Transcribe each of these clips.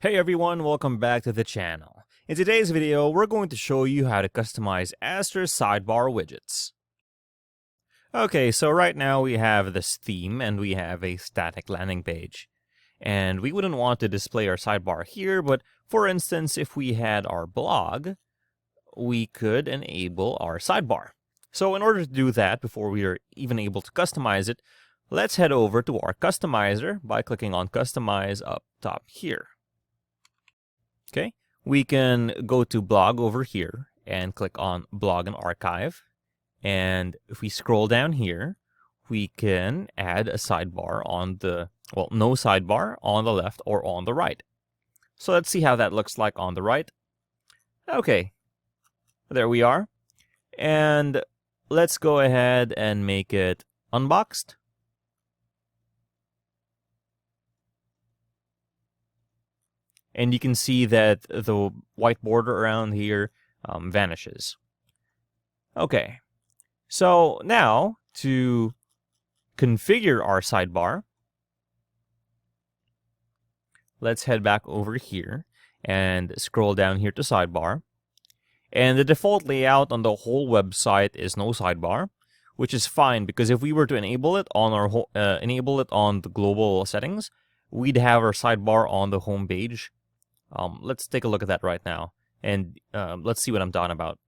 Hey everyone, welcome back to the channel. In today's video, we're going to show you how to customize Astra's sidebar widgets. Okay, so right now we have this theme and we have a static landing page. And we wouldn't want to display our sidebar here, but for instance, if we had our blog, we could enable our sidebar. So in order to do that, before we are even able to customize it, let's head over to our customizer by clicking on Customize up top here. Okay, we can go to blog over here and click on blog and archive. And if we scroll down here, we can add a sidebar on the, well, no sidebar on the left or on the right. So let's see how that looks like on the right. Okay, there we are. And let's go ahead and make it unboxed. And you can see that the white border around here vanishes. Okay, so now to configure our sidebar, let's head back over here and scroll down here to sidebar. And the default layout on the whole website is no sidebar, which is fine because if we were to enable it on our on the global settings, we'd have our sidebar on the home page. Let's take a look at that right now, and let's see what I'm talking about.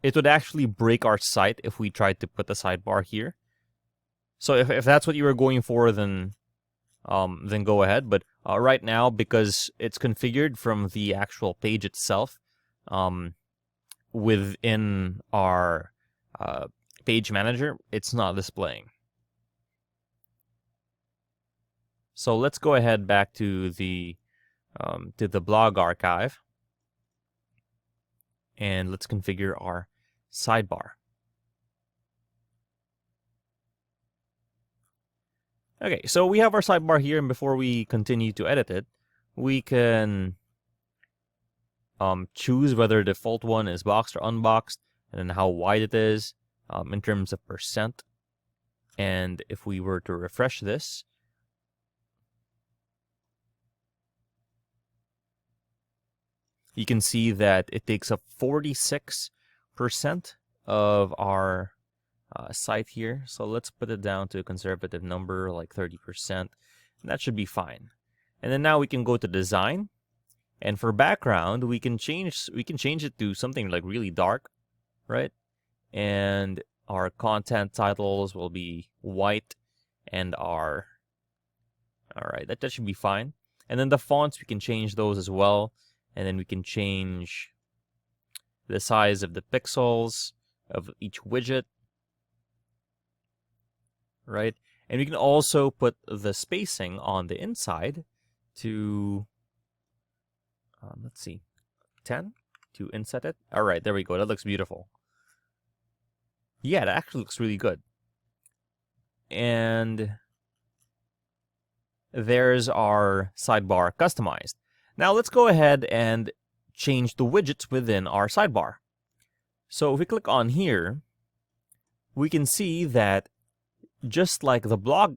It would actually break our site if we tried to put the sidebar here. So if that's what you were going for, then go ahead. But right now, because it's configured from the actual page itself, within our page manager, it's not displaying. So let's go ahead back to the blog archive, and let's configure our sidebar. Okay, so we have our sidebar here, and before we continue to edit it, we can choose whether the default one is boxed or unboxed, and then how wide it is in terms of percent. And if we were to refresh this, you can see that it takes up 46% of our site here. So let's put it down to a conservative number, like 30%. And that should be fine. And then now we can go to design. And for background, we can change it to something like really dark, right? And our content titles will be white, and all right, that should be fine. And then the fonts, we can change those as well. And then we can change the size of the pixels of each widget, right? And we can also put the spacing on the inside to, let's see, 10 to inset it. All right, there we go. That looks beautiful. Yeah, that actually looks really good. And there's our sidebar customized. Now let's go ahead and change the widgets within our sidebar. So if we click on here, we can see that just like the block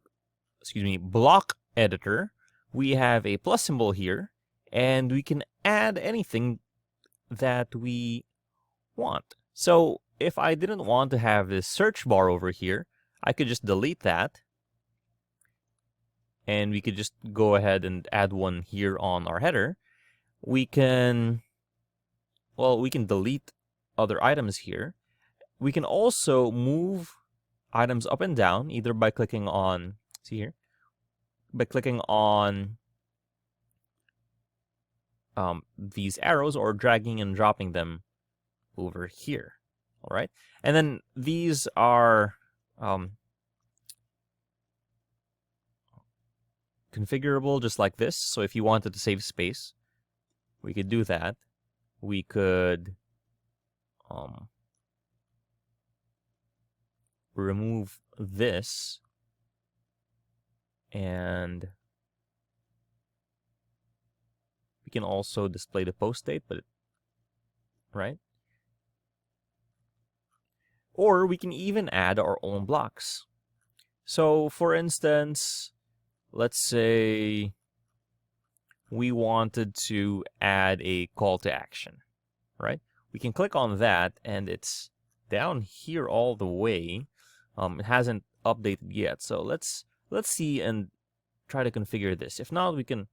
editor, we have a plus symbol here, and we can add anything that we want. So if I didn't want to have this search bar over here, I could just delete that. And we could just go ahead and add one here on our header. We can delete other items here. We can also move items up and down, either by clicking on, see here, by clicking on these arrows or dragging and dropping them over here. All right. And then these are configurable just like this. So if you wanted to save space, we could do that. We could remove this, and we can also display the post date, but right? Or we can even add our own blocks. So for instance, let's say we wanted to add a call to action, right? We can click on that, and it's down here all the way. It hasn't updated yet, so let's see and try to configure this. If not, we can.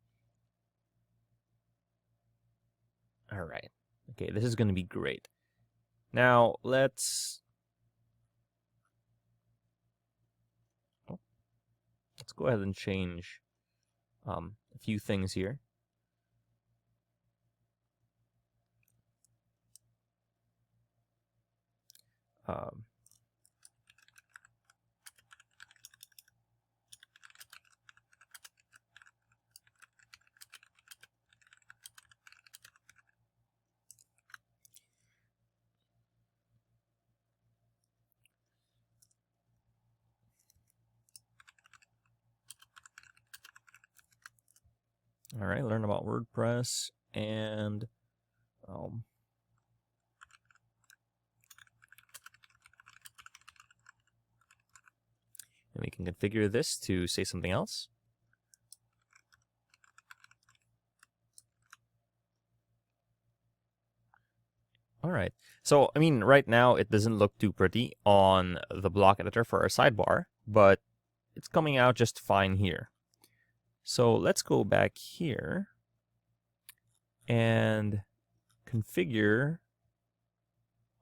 All right. Okay, this is going to be great. Now let's go ahead and change a few things here. All right, learn about WordPress, and and we can configure this to say something else. All right, so I mean, right now it doesn't look too pretty on the block editor for our sidebar, but it's coming out just fine here. So let's go back here and configure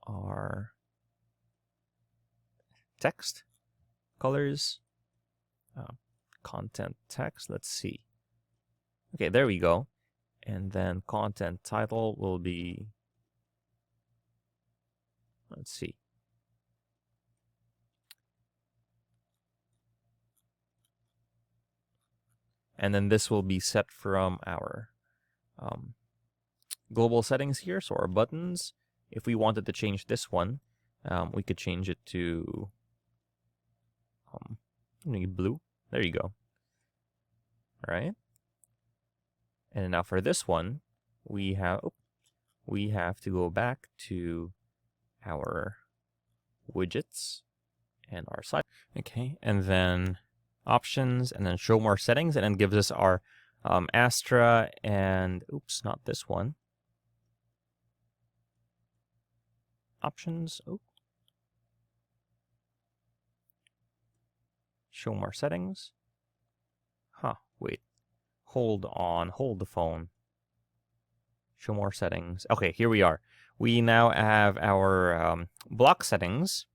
our text, colors, content text. Let's see. Okay, there we go. And then content title will be, let's see. And then this will be set from our global settings here, so our buttons. If we wanted to change this one, we could change it to blue. There you go. All right. And now for this one, we have to go back to our widgets and our site. Okay, and then options, and then show more settings, and then gives us our Astra and oops, not this one. Options. Oh. Show more settings. Huh, wait. Hold on, hold the phone. Show more settings. Okay, here we are. We now have our block settings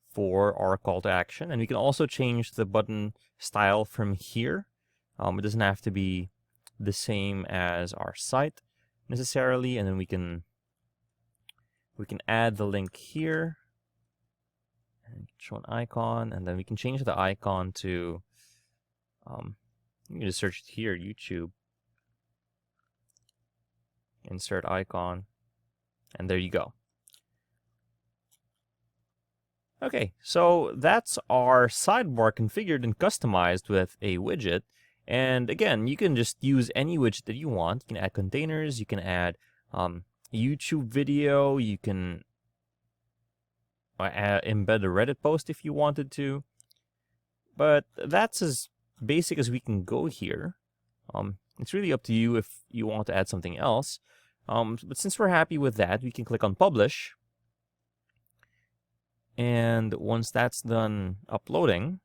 for our call to action, and we can also change the button style from here. It doesn't have to be the same as our site necessarily, and then we can add the link here and show an icon, and then we can change the icon to you can just search it here, YouTube, insert icon, and there you go. Okay, so that's our sidebar configured and customized with a widget. And again, you can just use any widget that you want. You can add containers, you can add YouTube video, you can embed a Reddit post if you wanted to. But that's as basic as we can go here. It's really up to you if you want to add something else. But since we're happy with that, we can click on Publish. And once that's done uploading,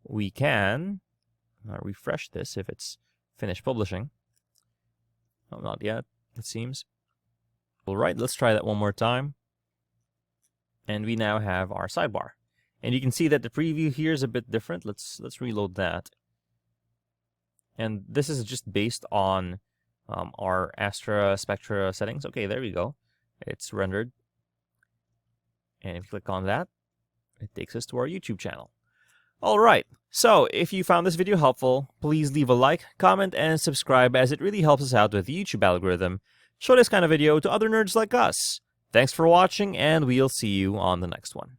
we can refresh this if it's finished publishing. Oh, not yet, it seems. All right, let's try that one more time. And we now have our sidebar. And you can see that the preview here is a bit different. Let's reload that. And this is just based on our Astra Spectra settings. Okay, there we go. It's rendered. And if you click on that, it takes us to our YouTube channel. All right, so if you found this video helpful, please leave a like, comment, and subscribe, as it really helps us out with the YouTube algorithm. Show this kind of video to other nerds like us. Thanks for watching, and we'll see you on the next one.